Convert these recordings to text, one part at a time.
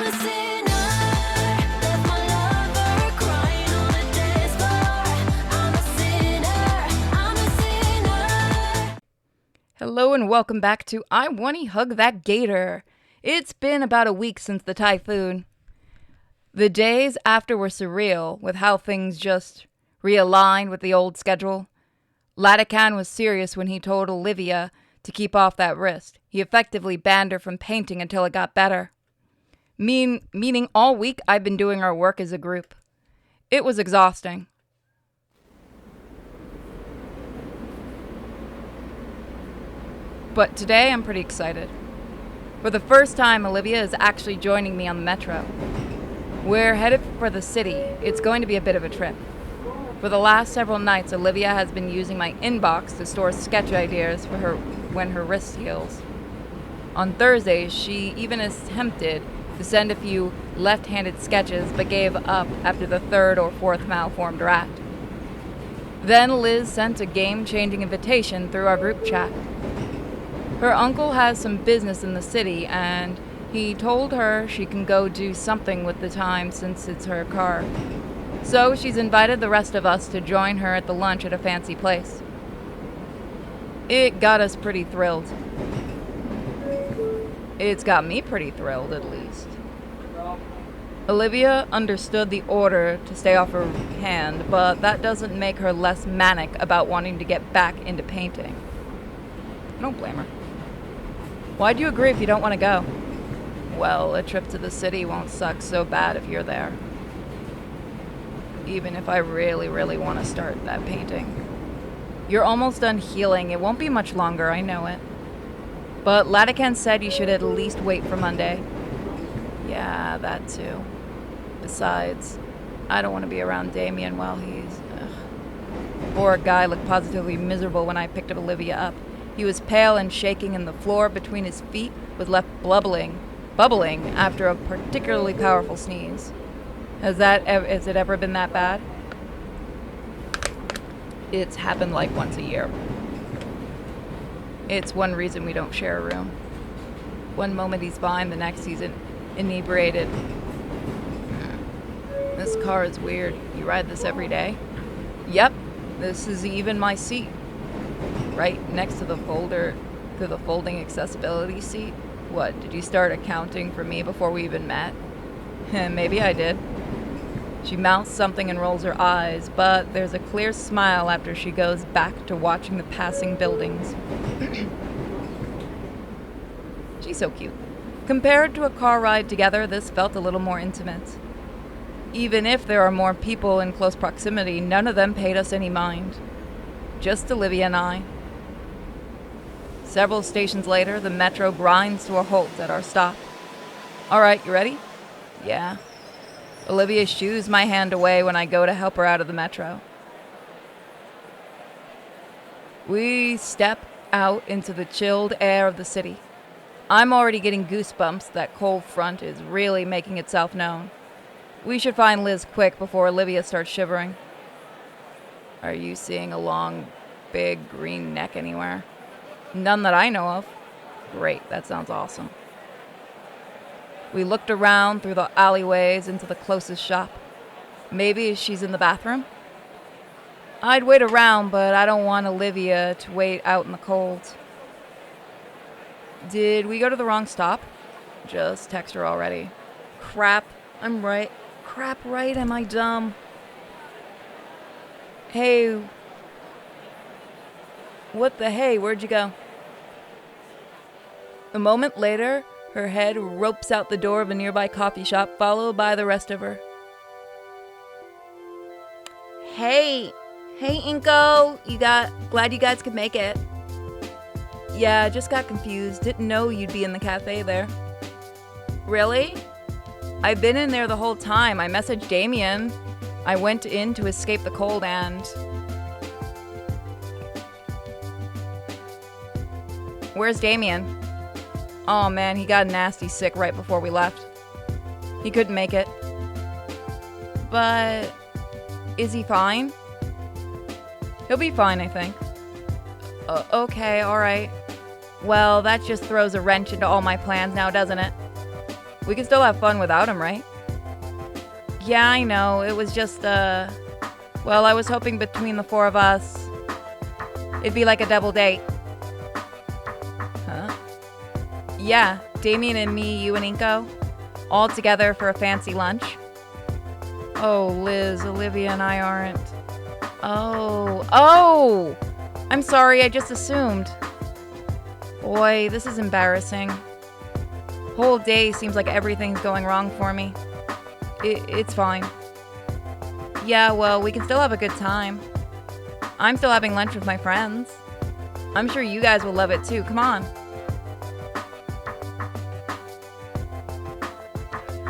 a sinner, left my lover crying on the dance floor. I'm a sinner, I'm a sinner. Hello and welcome back to I Wani Hug That Gator. It's been about a week since the typhoon. The days after were surreal with how things just realigned with the old schedule. Latican was serious when he told Olivia to keep off that wrist. He effectively banned her from painting until it got better. Meaning all week I've been doing our work as a group. It was exhausting. But today I'm pretty excited. For the first time, Olivia is actually joining me on the metro. We're headed for the city. It's going to be a bit of a trip. For the last several nights, Olivia has been using my inbox to store sketch ideas for her when her wrist heals. On Thursdays, she even attempted to send a few left-handed sketches, but gave up after the third or fourth malformed rat. Then Liz sent a game-changing invitation through our group chat. Her uncle has some business in the city, and he told her she can go do something with the time since it's her car. So she's invited the rest of us to join her at the lunch at a fancy place. It got us pretty thrilled. It's got me pretty thrilled, at least. Olivia understood the order to stay off her hand, but that doesn't make her less manic about wanting to get back into painting. I don't blame her. Why'd you agree if you don't want to go? Well, a trip to the city won't suck so bad if you're there. Even if I really, really want to start that painting. You're almost done healing. It won't be much longer, I know it. But Latican said you should at least wait for Monday. Yeah, that too. Besides, I don't want to be around Damian while he's... Poor guy looked positively miserable when I picked up Olivia up. He was pale and shaking, and the floor between his feet was left bubbling after a particularly powerful sneeze. Has it ever been that bad? It's happened like once a year. It's one reason we don't share a room. One moment he's fine, the next he's inebriated. This car is weird. You ride this every day? Yep, this is even my seat. Right next to the folding accessibility seat. What, did you start accounting for me before we even met? Maybe I did. She mouths something and rolls her eyes, but there's a clear smile after she goes back to watching the passing buildings. She's so cute. Compared to a car ride together, this felt a little more intimate. Even if there are more people in close proximity, none of them paid us any mind. Just Olivia and I. Several stations later, the metro grinds to a halt at our stop. All right, you ready? Yeah. Olivia shoos my hand away when I go to help her out of the metro. We step out into the chilled air of the city. I'm already getting goosebumps. That cold front is really making itself known. We should find Liz quick before Olivia starts shivering. Are you seeing a long, big green neck anywhere? None that I know of. Great, that sounds awesome. We looked around through the alleyways into the closest shop. Maybe she's in the bathroom? I'd wait around, but I don't want Olivia to wait out in the cold. Did we go to the wrong stop? Just text her already. Crap, I'm right. Crap, right, am I dumb? Hey. What the hey, where'd you go? A moment later, her head ropes out the door of a nearby coffee shop, followed by the rest of her. Hey, Inko, glad you guys could make it. Yeah, just got confused. Didn't know you'd be in the cafe there. Really? I've been in there the whole time. I messaged Damian. I went in to escape the cold and... Where's Damian? Oh man, he got nasty sick right before we left. He couldn't make it. But... is he fine? He'll be fine, I think. Okay, alright. Well, that just throws a wrench into all my plans now, doesn't it? We can still have fun without him, right? Yeah, I know. It was just, well, I was hoping between the four of us, it'd be like a double date. Huh? Yeah, Damian and me, you and Inko, all together for a fancy lunch. Oh, Liz, Olivia and I aren't. Oh! I'm sorry, I just assumed. Boy, this is embarrassing. Whole day seems like everything's going wrong for me. It's fine. Yeah, well, we can still have a good time. I'm still having lunch with my friends. I'm sure you guys will love it too. Come on.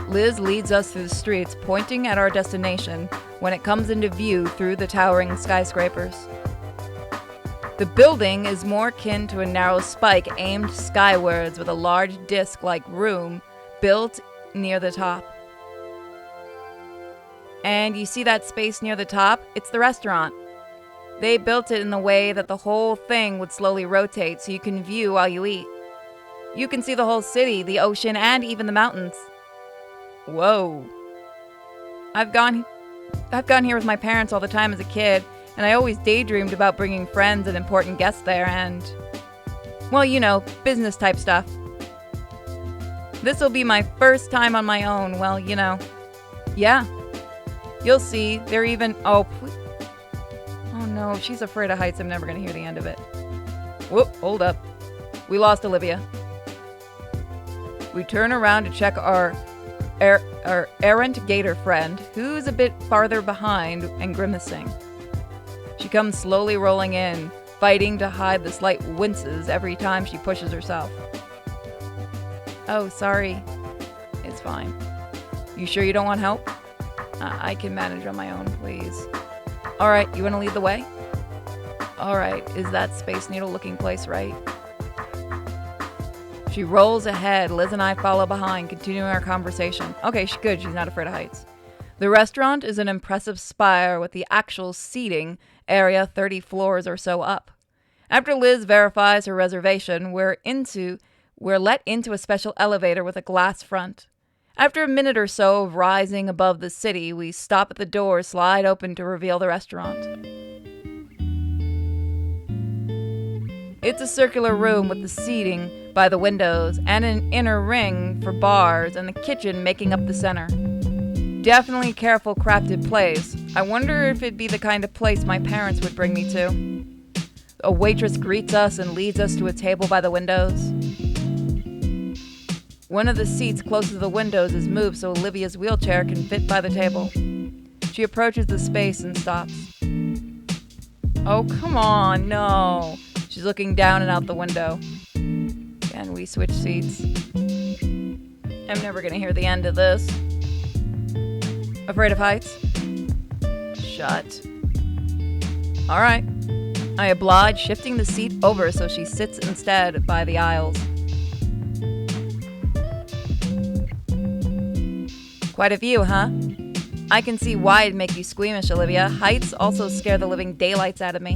Liz leads us through the streets, pointing at our destination when it comes into view through the towering skyscrapers. The building is more akin to a narrow spike aimed skywards with a large disc-like room built near the top. And you see that space near the top? It's the restaurant. They built it in the way that the whole thing would slowly rotate so you can view while you eat. You can see the whole city, the ocean, and even the mountains. Whoa. I've gone here with my parents all the time as a kid, and I always daydreamed about bringing friends and important guests there and, well, you know, business type stuff. This'll be my first time on my own, well, you know. Yeah. You'll see, they're even, oh no, if she's afraid of heights, I'm never gonna hear the end of it. Whoop, hold up. We lost Olivia. We turn around to check our errant gator friend, who's a bit farther behind and grimacing. She comes slowly rolling in, fighting to hide the slight winces every time she pushes herself. Oh, sorry. It's fine. You sure you don't want help? I can manage on my own, please. Alright, you want to lead the way? Alright, is that Space Needle looking place right? She rolls ahead. Liz and I follow behind, continuing our conversation. Okay, good. She's not afraid of heights. The restaurant is an impressive spire with the actual seating area 30 floors or so up. After Liz verifies her reservation, we're let into a special elevator with a glass front. After a minute or so of rising above the city, we stop at the door, slide open to reveal the restaurant. It's a circular room with the seating by the windows and an inner ring for bars and the kitchen making up the center. Definitely a careful crafted place. I wonder if it'd be the kind of place my parents would bring me to. A waitress greets us and leads us to a table by the windows. One of the seats close to the windows is moved so Olivia's wheelchair can fit by the table. She approaches the space and stops. Oh, come on, no. She's looking down and out the window. And we switch seats. I'm never gonna hear the end of this. Afraid of heights? Shut. Alright. I oblige, shifting the seat over so she sits instead by the aisles. Quite a view, huh? I can see why it'd make you squeamish, Olivia. Heights also scare the living daylights out of me.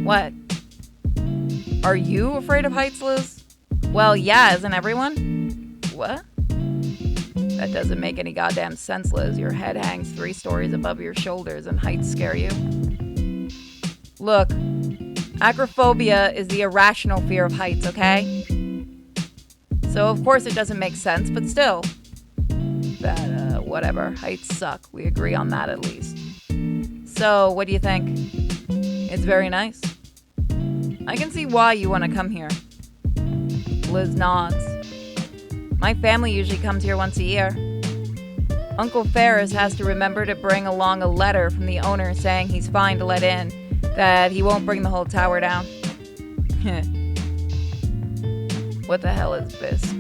What? Are you afraid of heights, Liz? Well, yeah, isn't everyone? What? That doesn't make any goddamn sense, Liz. Your head hangs 3 stories above your shoulders and heights scare you. Look, acrophobia is the irrational fear of heights, okay? So of course it doesn't make sense, but still. Whatever. Heights suck. We agree on that at least. So, what do you think? It's very nice. I can see why you want to come here. Liz nods. My family usually comes here once a year. Uncle Ferris has to remember to bring along a letter from the owner saying he's fine to let in, that he won't bring the whole tower down. What the hell is bisque?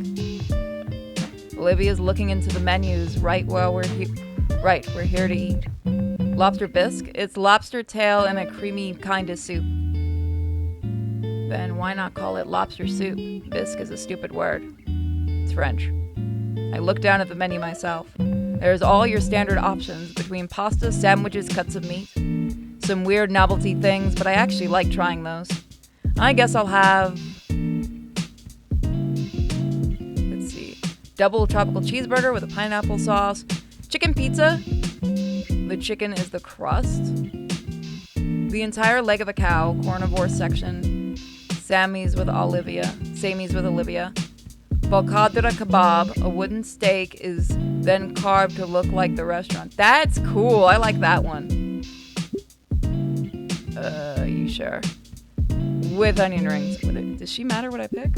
Olivia's looking into the menus right while we're here to eat. Lobster bisque? It's lobster tail and a creamy kind of soup. Then why not call it lobster soup? Bisque is a stupid word. It's French. I look down at the menu myself. There's all your standard options between pasta, sandwiches, cuts of meat. Some weird novelty things, but I actually like trying those. I guess I'll have... double tropical cheeseburger with a pineapple sauce, chicken pizza. The chicken is the crust. The entire leg of a cow, carnivore section, Sammy's with Olivia, Volcadra kebab, a wooden steak is then carved to look like the restaurant. That's cool. I like that one. You sure? With onion rings. Does she matter what I pick?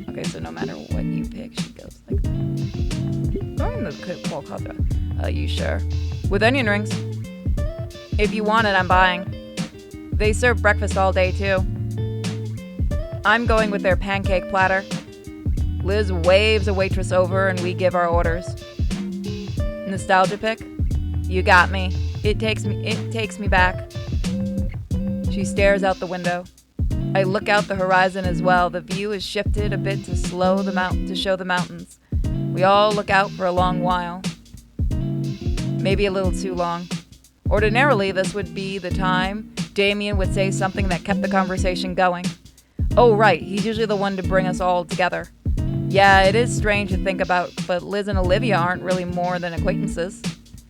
Okay, so no matter what you pick, she goes like that. Going the Volcadra. You sure? With onion rings. If you want it, I'm buying. They serve breakfast all day, too. I'm going with their pancake platter. Liz waves a waitress over and we give our orders. Nostalgia pick? You got me. It takes me back. She stares out the window. I look out the horizon as well. The view is shifted a bit to show the mountains. We all look out for a long while. Maybe a little too long. Ordinarily, this would be the time Damian would say something that kept the conversation going. Oh, right, he's usually the one to bring us all together. Yeah, it is strange to think about, but Liz and Olivia aren't really more than acquaintances.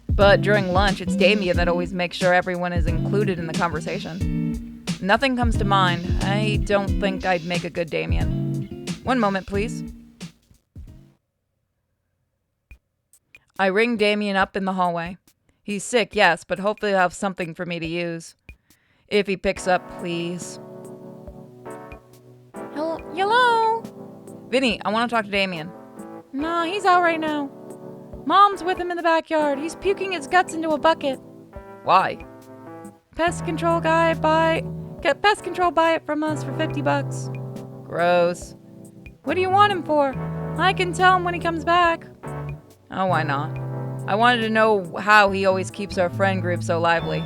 But during lunch, it's Damian that always makes sure everyone is included in the conversation. Nothing comes to mind. I don't think I'd make a good Damian. One moment, please. I ring Damian up in the hallway. He's sick, yes, but hopefully he'll have something for me to use. If he picks up, please. Hello? Vinny, I want to talk to Damian. Nah, he's out right now. Mom's with him in the backyard. He's puking his guts into a bucket. Why? Pest control buy it from us for $50. Gross. What do you want him for? I can tell him when he comes back. Oh, why not? I wanted to know how he always keeps our friend group so lively.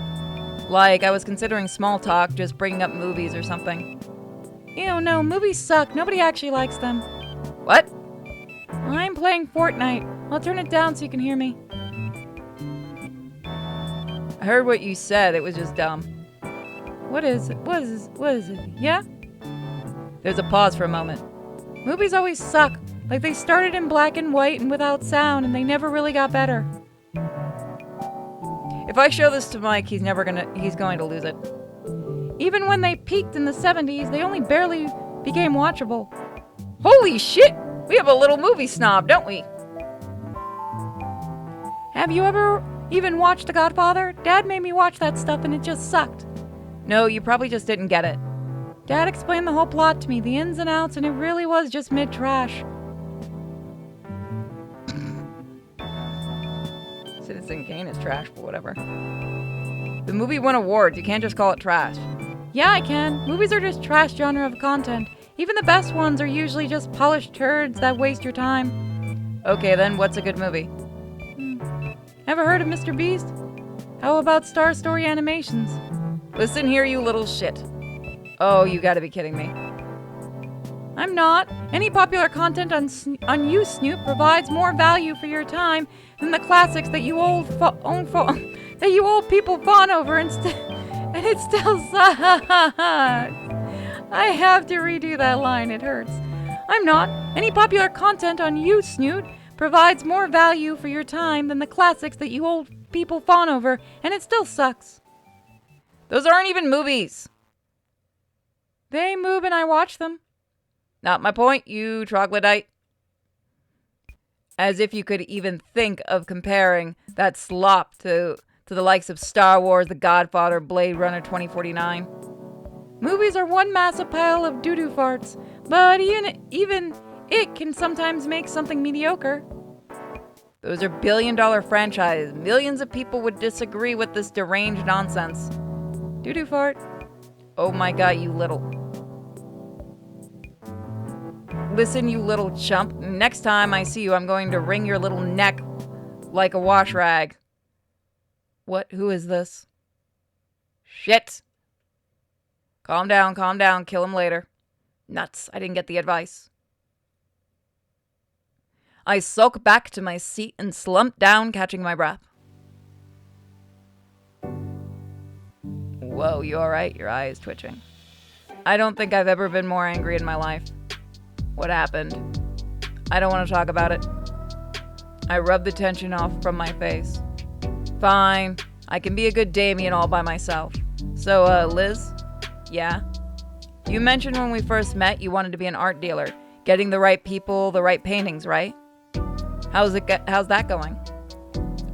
Like, I was considering small talk, just bringing up movies or something. Ew, no, movies suck. Nobody actually likes them. What? I'm playing Fortnite. I'll turn it down so you can hear me. I heard what you said. It was just dumb. What is it? What is it? Yeah? There's a pause for a moment. Movies always suck. Like they started in black and white and without sound, and they never really got better. If I show this to Mike, he's going to lose it. Even when they peaked in the 70s, they only barely became watchable. Holy shit! We have a little movie snob, don't we? Have you ever even watched The Godfather? Dad made me watch that stuff and it just sucked. No, you probably just didn't get it. Dad explained the whole plot to me, the ins and outs, and it really was just mid-trash. Citizen Kane is trash, but whatever. The movie won awards. You can't just call it trash. Yeah, I can. Movies are just trash genre of content. Even the best ones are usually just polished turds that waste your time. Okay, then what's a good movie? Ever heard of Mr. Beast? How about Star Story Animations? Listen here, you little shit. Oh, you gotta be kidding me. I'm not. Any popular content on you, Snoop, provides more value for your time than the classics that you old people fawn over and it still sucks. I have to redo that line. It hurts. I'm not. Any popular content on you, Snoot, provides more value for your time than the classics that you old people fawn over, and it still sucks. Those aren't even movies. They move and I watch them. Not my point, you troglodyte. As if you could even think of comparing that slop to the likes of Star Wars, The Godfather, Blade Runner 2049. Movies are one massive pile of doo-doo farts, but even it can sometimes make something mediocre. Those are billion-dollar franchises. Millions of people would disagree with this deranged nonsense. Doo-doo fart. Oh my god, you little... Listen, you little chump. Next time I see you, I'm going to wring your little neck like a wash rag. What? Who is this? Shit. Calm down, kill him later. Nuts, I didn't get the advice. I sulk back to my seat and slump down, catching my breath. Whoa, you alright? Your eye is twitching. I don't think I've ever been more angry in my life. What happened? I don't want to talk about it. I rub the tension off from my face. Fine. I can be a good Damian all by myself. So, Liz? Yeah? You mentioned when we first met you wanted to be an art dealer. Getting the right people, the right paintings, right? How's that going?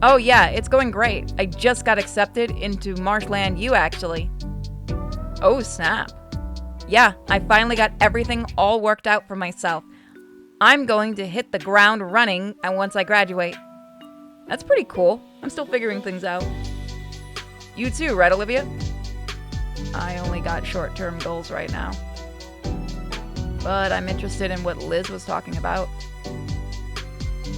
Oh yeah, it's going great. I just got accepted into Marshland U actually. Oh snap. Yeah, I finally got everything all worked out for myself. I'm going to hit the ground running and once I graduate. That's pretty cool. I'm still figuring things out. You too, right, Olivia? I only got short-term goals right now. But I'm interested in what Liz was talking about.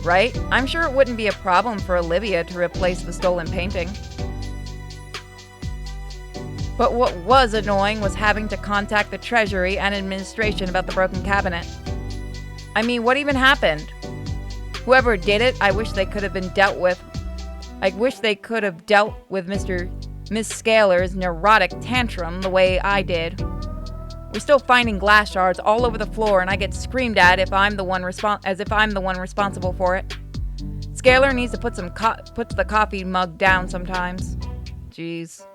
Right? I'm sure it wouldn't be a problem for Olivia to replace the stolen painting. But what was annoying was having to contact the Treasury and administration about the broken cabinet. I mean, what even happened? Whoever did it, I wish they could have dealt with Miss Scalar's neurotic tantrum the way I did. We're still finding glass shards all over the floor, and I get screamed at if I'm the one responsible for it. Scalar needs to put the coffee mug down sometimes. Jeez.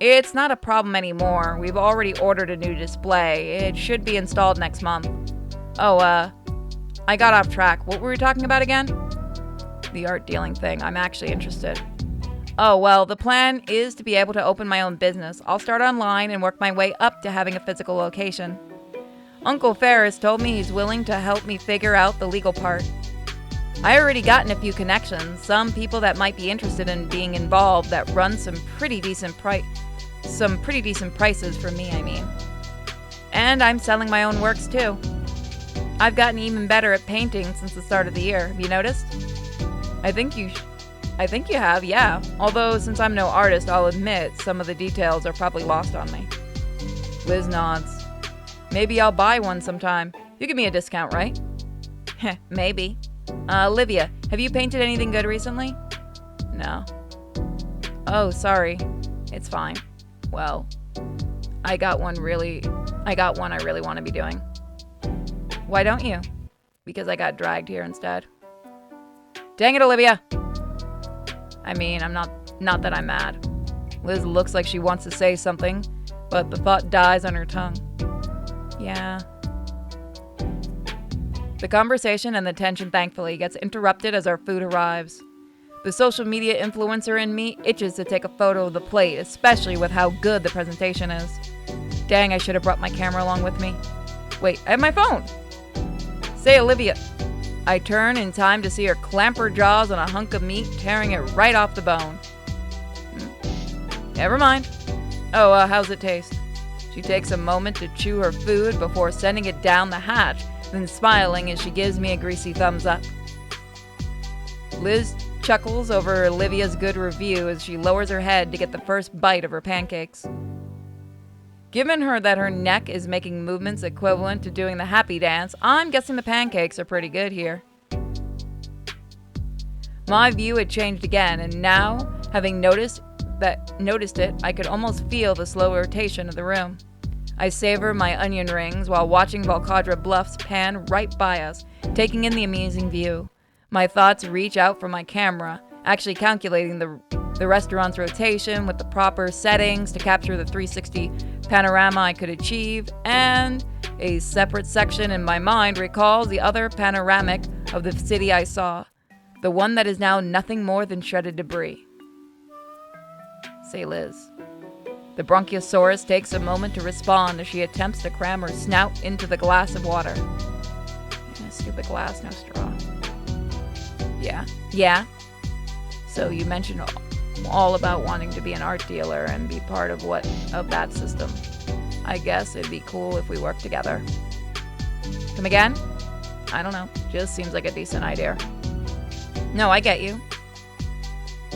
It's not a problem anymore. We've already ordered a new display. It should be installed next month. Oh, I got off track. What were we talking about again? The art dealing thing. I'm actually interested. Oh, well, the plan is to be able to open my own business. I'll start online and work my way up to having a physical location. Uncle Ferris told me he's willing to help me figure out the legal part. I already gotten a few connections, some people that might be interested in being involved that run some pretty decent prices for me, I mean. And I'm selling my own works too. I've gotten even better at painting since the start of the year. Have you noticed? I think you have, yeah. Although, since I'm no artist, I'll admit some of the details are probably lost on me. Liz nods. Maybe I'll buy one sometime. You give me a discount, right? Heh, maybe. Olivia, have you painted anything good recently? No. Oh, sorry. It's fine. Well, I got one I really want to be doing. Why don't you? Because I got dragged here instead. Dang it, Olivia! I mean, I'm not that I'm mad. Liz looks like she wants to say something, but the thought dies on her tongue. Yeah. The conversation and the tension thankfully gets interrupted as our food arrives. The social media influencer in me itches to take a photo of the plate, especially with how good the presentation is. Dang, I should have brought my camera along with me. Wait, I have my phone! Say, Olivia. I turn in time to see her clamp her jaws on a hunk of meat, tearing it right off the bone. Never mind. Oh, how's it taste? She takes a moment to chew her food before sending it down the hatch, then smiling as she gives me a greasy thumbs up. Liz chuckles over Olivia's good review as she lowers her head to get the first bite of her pancakes. Given her that her neck is making movements equivalent to doing the happy dance, I'm guessing the pancakes are pretty good here. My view had changed again, and now, having noticed it, I could almost feel the slow rotation of the room. I savor my onion rings while watching Volcadra Bluffs pan right by us, taking in the amazing view. My thoughts reach out for my camera, actually calculating the restaurant's rotation with the proper settings to capture the 360 panorama I could achieve, and a separate section in my mind recalls the other panoramic of the city I saw, the one that is now nothing more than shredded debris. Say, Liz. The Bronchiosaurus takes a moment to respond as she attempts to cram her snout into the glass of water. Stupid glass, no straw. Yeah. So you mentioned all about wanting to be an art dealer and be part of that system. I guess it'd be cool if we worked together. Come again? I don't know. Just seems like a decent idea. No, I get you.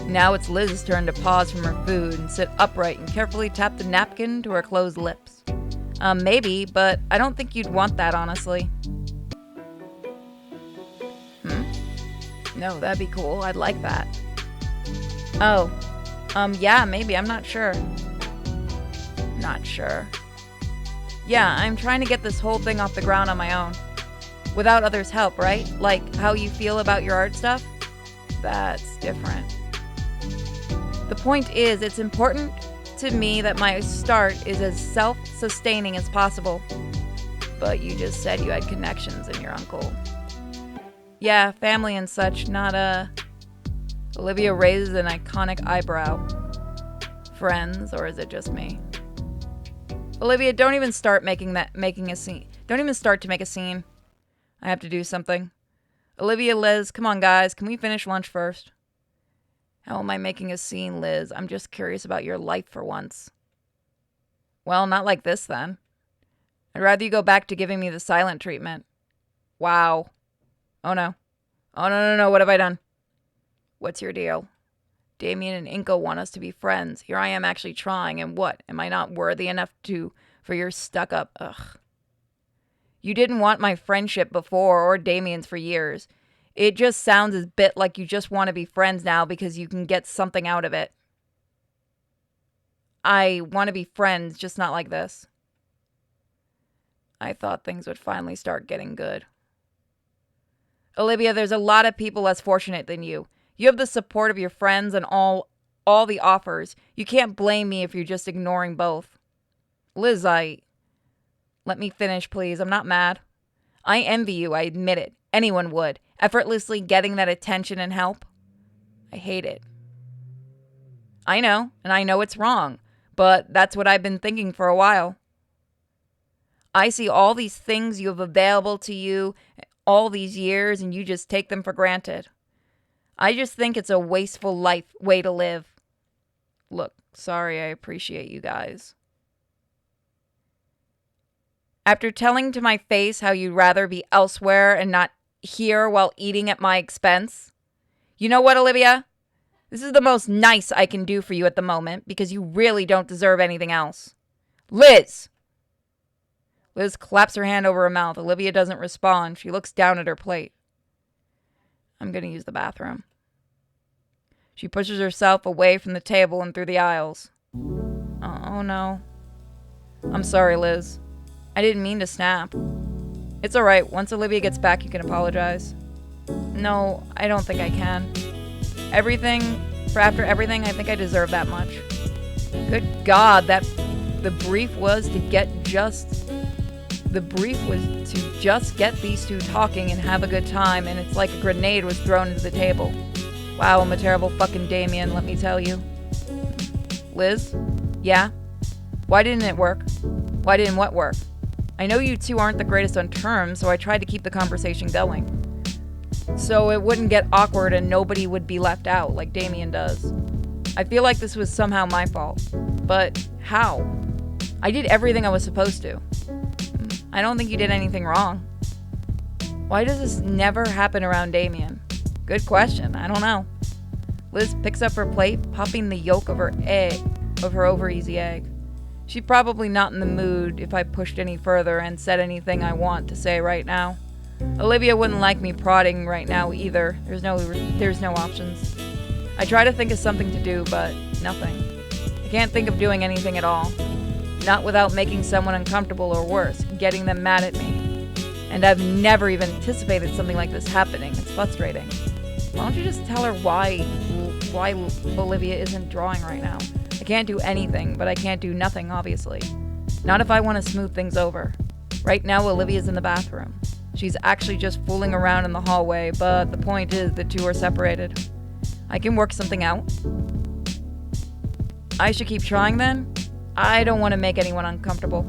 Now it's Liz's turn to pause from her food and sit upright and carefully tap the napkin to her closed lips. Maybe, but I don't think you'd want that, honestly. No, that'd be cool. I'd like that. Oh. Yeah, maybe. I'm not sure. Not sure. Yeah, I'm trying to get this whole thing off the ground on my own. Without others' help, right? Like how you feel about your art stuff? That's different. The point is, it's important to me that my start is as self-sustaining as possible. But you just said you had connections in your uncle. Yeah, family and such, not Olivia raises an iconic eyebrow. Friends, or is it just me? Olivia, don't even start making a scene. Don't even start to make a scene. I have to do something. Olivia, Liz, come on guys, can we finish lunch first? How am I making a scene, Liz? I'm just curious about your life for once. Well, not like this then. I'd rather you go back to giving me the silent treatment. Wow. Oh no. Oh no, what have I done? What's your deal? Damian and Inko want us to be friends. Here I am actually trying, and what? Am I not worthy enough for your stuck-up? Ugh. You didn't want my friendship before, or Damian's for years. It just sounds a bit like you just want to be friends now because you can get something out of it. I want to be friends, just not like this. I thought things would finally start getting good. Olivia, there's a lot of people less fortunate than you. You have the support of your friends and all the offers. You can't blame me if you're just ignoring both. Liz, let me finish, please. I'm not mad. I envy you, I admit it. Anyone would. Effortlessly getting that attention and help. I hate it. I know, and I know it's wrong, but that's what I've been thinking for a while. I see all these things you have available to you all these years, and you just take them for granted. I just think it's a wasteful way to live. Look, sorry, I appreciate you guys. After telling to my face how you'd rather be elsewhere and not here while eating at my expense. You know what, Olivia? This is the most nice I can do for you at the moment because you really don't deserve anything else. Liz! Liz claps her hand over her mouth. Olivia doesn't respond. She looks down at her plate. I'm going to use the bathroom. She pushes herself away from the table and through the aisles. Oh no. I'm sorry, Liz. I didn't mean to snap. It's alright. Once Olivia gets back, you can apologize. No, I don't think I can. After everything, I think I deserve that much. Good God, the brief was to just get these two talking and have a good time, and it's like a grenade was thrown into the table. Wow, I'm a terrible fucking Damian, let me tell you. Liz? Yeah? Why didn't it work? Why didn't what work? I know you two aren't the greatest on terms, so I tried to keep the conversation going. So it wouldn't get awkward and nobody would be left out like Damian does. I feel like this was somehow my fault. But how? I did everything I was supposed to. I don't think you did anything wrong. Why does this never happen around Damian? Good question. I don't know. Liz picks up her plate, popping the yolk of her over-easy egg. She's probably not in the mood if I pushed any further and said anything I want to say right now. Olivia wouldn't like me prodding right now either. There's no options. I try to think of something to do, but nothing. I can't think of doing anything at all. Not without making someone uncomfortable or worse, getting them mad at me. And I've never even anticipated something like this happening. It's frustrating. Why don't you just tell her why Olivia isn't drawing right now? I can't do anything, but I can't do nothing, obviously. Not if I want to smooth things over. Right now, Olivia's in the bathroom. She's actually just fooling around in the hallway, but the point is the two are separated. I can work something out. I should keep trying then? I don't want to make anyone uncomfortable.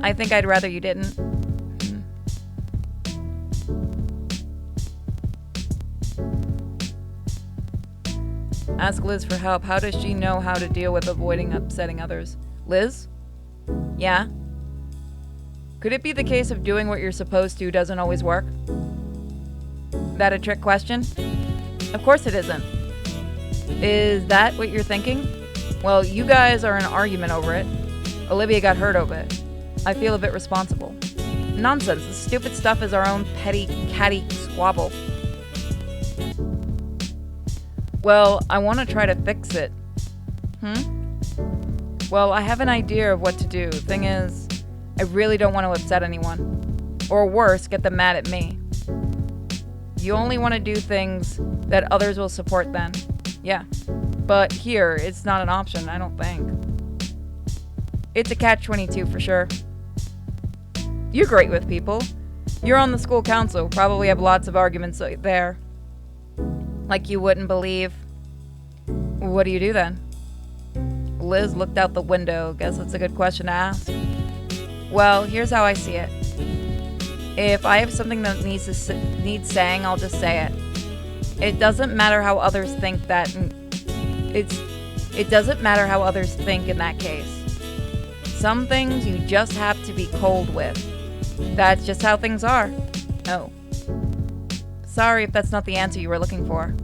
I think I'd rather you didn't. Ask Liz for help. How does she know how to deal with avoiding upsetting others? Liz? Yeah? Could it be the case of doing what you're supposed to doesn't always work? That a trick question? Of course it isn't. Is that what you're thinking? Well, you guys are in an argument over it. Olivia got hurt over it. I feel a bit responsible. Nonsense. The stupid stuff is our own petty, catty squabble. Well, I want to try to fix it. Well, I have an idea of what to do. Thing is, I really don't want to upset anyone. Or worse, get them mad at me. You only want to do things that others will support then. Yeah. But here, it's not an option, I don't think. It's a catch-22 for sure. You're great with people. You're on the school council, probably have lots of arguments there. Like you wouldn't believe. What do you do then? Liz looked out the window. Guess that's a good question to ask. Well, here's how I see it. If I have something that needs saying, I'll just say it. It doesn't matter how others think that. It doesn't matter how others think in that case. Some things you just have to be cold with. That's just how things are. Oh. Sorry if that's not the answer you were looking for.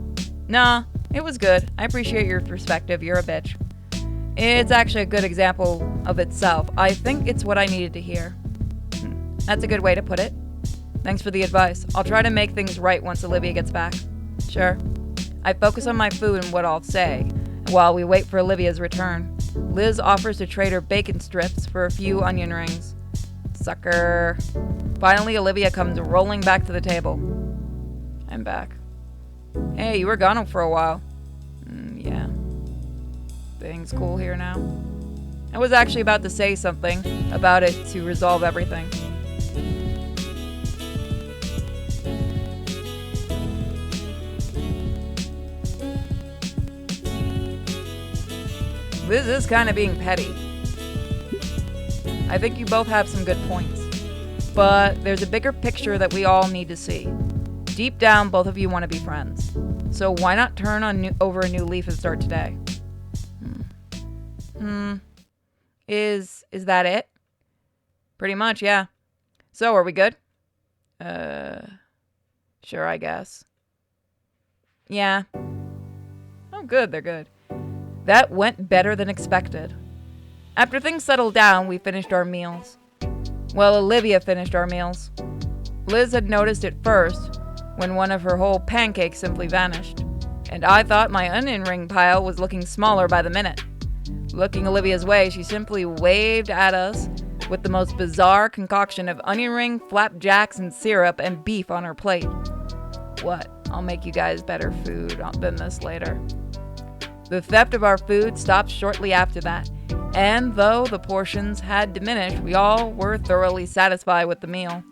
Nah, it was good. I appreciate your perspective. You're a bitch. It's actually a good example of itself. I think it's what I needed to hear. That's a good way to put it. Thanks for the advice. I'll try to make things right once Olivia gets back. Sure. I focus on my food and what I'll say, while we wait for Olivia's return. Liz offers to trade her bacon strips for a few onion rings. Sucker. Finally, Olivia comes rolling back to the table. I'm back. Hey, you were gone for a while. Yeah. Things cool here now? I was actually about to say something about it to resolve everything. This is kind of being petty. I think you both have some good points. But there's a bigger picture that we all need to see. Deep down, both of you want to be friends. So why not turn over a new leaf and start today? Is that it? Pretty much, yeah. So, are we good? Sure, I guess. Yeah. Oh, good, they're good. That went better than expected. After things settled down, we finished our meals. Well, Olivia finished our meals. Liz had noticed it first, when one of her whole pancakes simply vanished, and I thought my onion ring pile was looking smaller by the minute. Looking Olivia's way, she simply waved at us with the most bizarre concoction of onion ring, flapjacks, and syrup and beef on her plate. What? I'll make you guys better food than this later. The theft of our food stopped shortly after that, and though the portions had diminished, we all were thoroughly satisfied with the meal.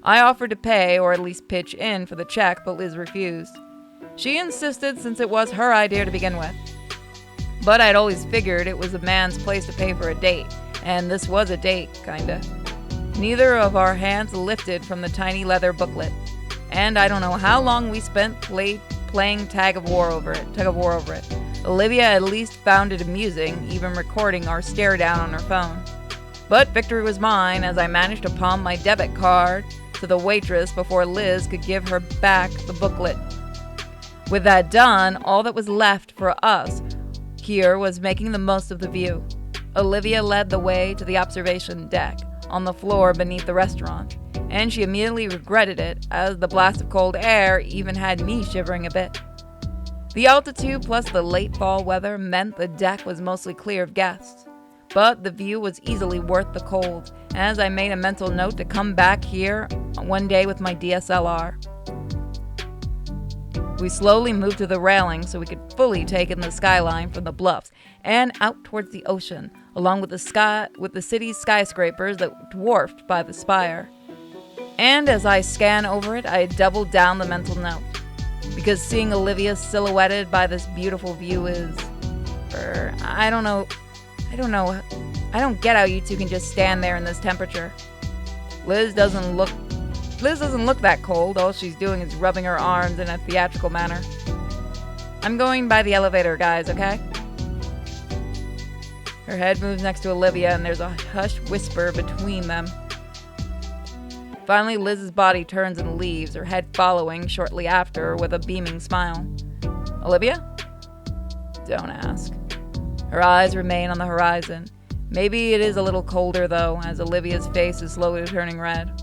I offered to pay, or at least pitch in for the check, but Liz refused. She insisted since it was her idea to begin with. But I'd always figured it was a man's place to pay for a date, and this was a date, kinda. Neither of our hands lifted from the tiny leather booklet, and I don't know how long we spent playing tug of war over it. Olivia at least found it amusing, even recording our stare down on her phone. But victory was mine as I managed to palm my debit card to the waitress before Liz could give her back the booklet. With that done, all that was left for us here was making the most of the view. Olivia led the way to the observation deck on the floor beneath the restaurant, and she immediately regretted it as the blast of cold air even had me shivering a bit. The altitude plus the late fall weather meant the deck was mostly clear of guests, but the view was easily worth the cold, as I made a mental note to come back here one day with my DSLR. We slowly moved to the railing so we could fully take in the skyline from the bluffs and out towards the ocean, along with the city's skyscrapers that were dwarfed by the spire. And as I scan over it, I doubled down the mental note, because seeing Olivia silhouetted by this beautiful view is, I don't get how you two can just stand there in this temperature. Liz doesn't look that cold. All she's doing is rubbing her arms in a theatrical manner. I'm going by the elevator, guys, okay? Her head moves next to Olivia, and there's a hushed whisper between them. Finally, Liz's body turns and leaves, her head following shortly after with a beaming smile. Olivia? Don't ask. Her eyes remain on the horizon. Maybe it is a little colder, though, as Olivia's face is slowly turning red.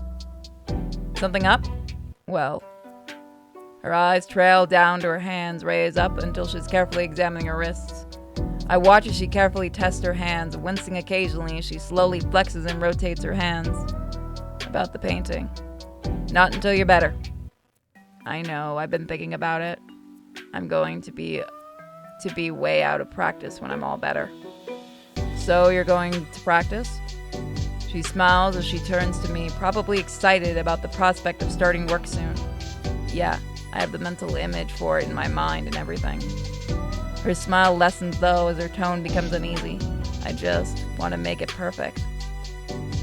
Something up? Well. Her eyes trail down to her hands, raised up until she's carefully examining her wrists. I watch as she carefully tests her hands, wincing occasionally as she slowly flexes and rotates her hands. About the painting. Not until you're better. I know, I've been thinking about it. I'm going to be way out of practice when I'm all better. So you're going to practice? She smiles as she turns to me, probably excited about the prospect of starting work soon. Yeah, I have the mental image for it in my mind and everything. Her smile lessens though as her tone becomes uneasy. I just want to make it perfect.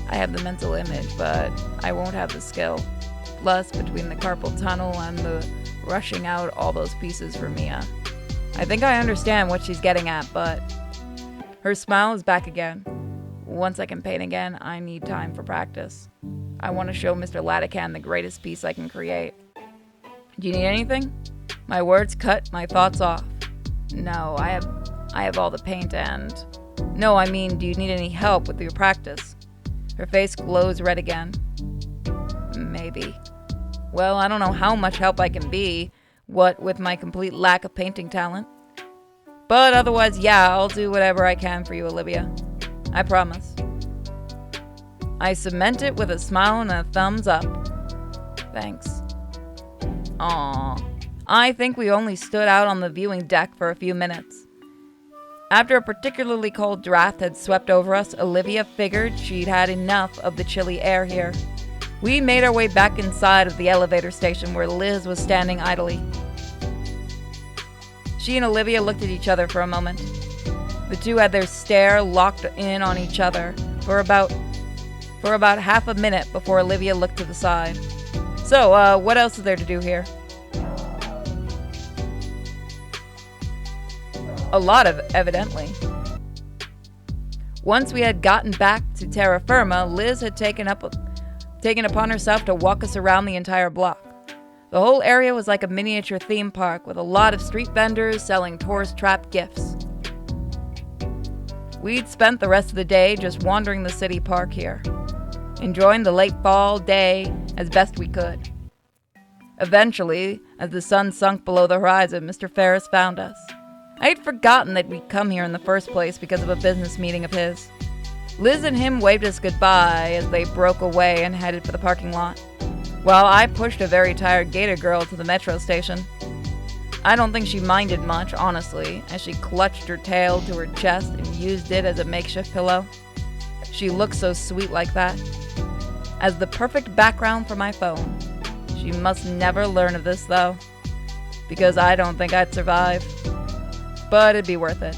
I have the mental image, but I won't have the skill. Plus, between the carpal tunnel and the rushing out all those pieces for Mia, I think I understand what she's getting at, but her smile is back again. Once I can paint again, I need time for practice. I want to show Mr. Latican the greatest piece I can create. Do you need anything? My words cut my thoughts off. No, I have all the paint and... No, I mean, do you need any help with your practice? Her face glows red again. Maybe. Well, I don't know how much help I can be, what with my complete lack of painting talent. But otherwise, yeah, I'll do whatever I can for you, Olivia. I promise. I cement it with a smile and a thumbs up. Thanks. Aww. I think we only stood out on the viewing deck for a few minutes. After a particularly cold draft had swept over us, Olivia figured she'd had enough of the chilly air here. We made our way back inside of the elevator station where Liz was standing idly. She and Olivia looked at each other for a moment. The two had their stare locked in on each other for about half a minute before Olivia looked to the side. So, what else is there to do here? A lot of, evidently. Once we had gotten back to terra firma, Liz had taken upon herself to walk us around the entire block. The whole area was like a miniature theme park with a lot of street vendors selling tourist trap gifts. We'd spent the rest of the day just wandering the city park here, enjoying the late fall day as best we could. Eventually, as the sun sunk below the horizon, Mr. Ferris found us. I had forgotten that we'd come here in the first place because of a business meeting of his. Liz and him waved us goodbye as they broke away and headed for the parking lot, while I pushed a very tired gator girl to the metro station. I don't think she minded much, honestly, as she clutched her tail to her chest and used it as a makeshift pillow. She looked so sweet like that. As the perfect background for my phone. She must never learn of this, though, because I don't think I'd survive. But it'd be worth it.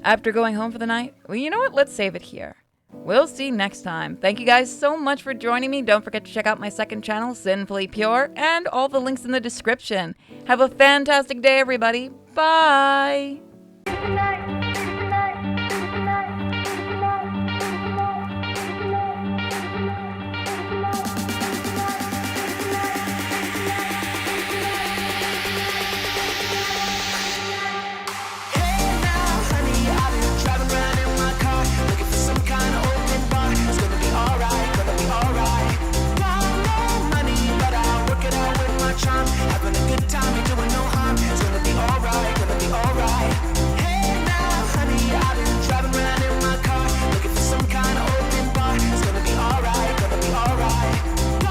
After going home for the night, well, you know what? Let's save it here. We'll see next time. Thank you guys so much for joining me. Don't forget to check out my second channel, Sinfully Pure, and all the links in the description. Have a fantastic day, everybody. Bye! Having a good time, you're doing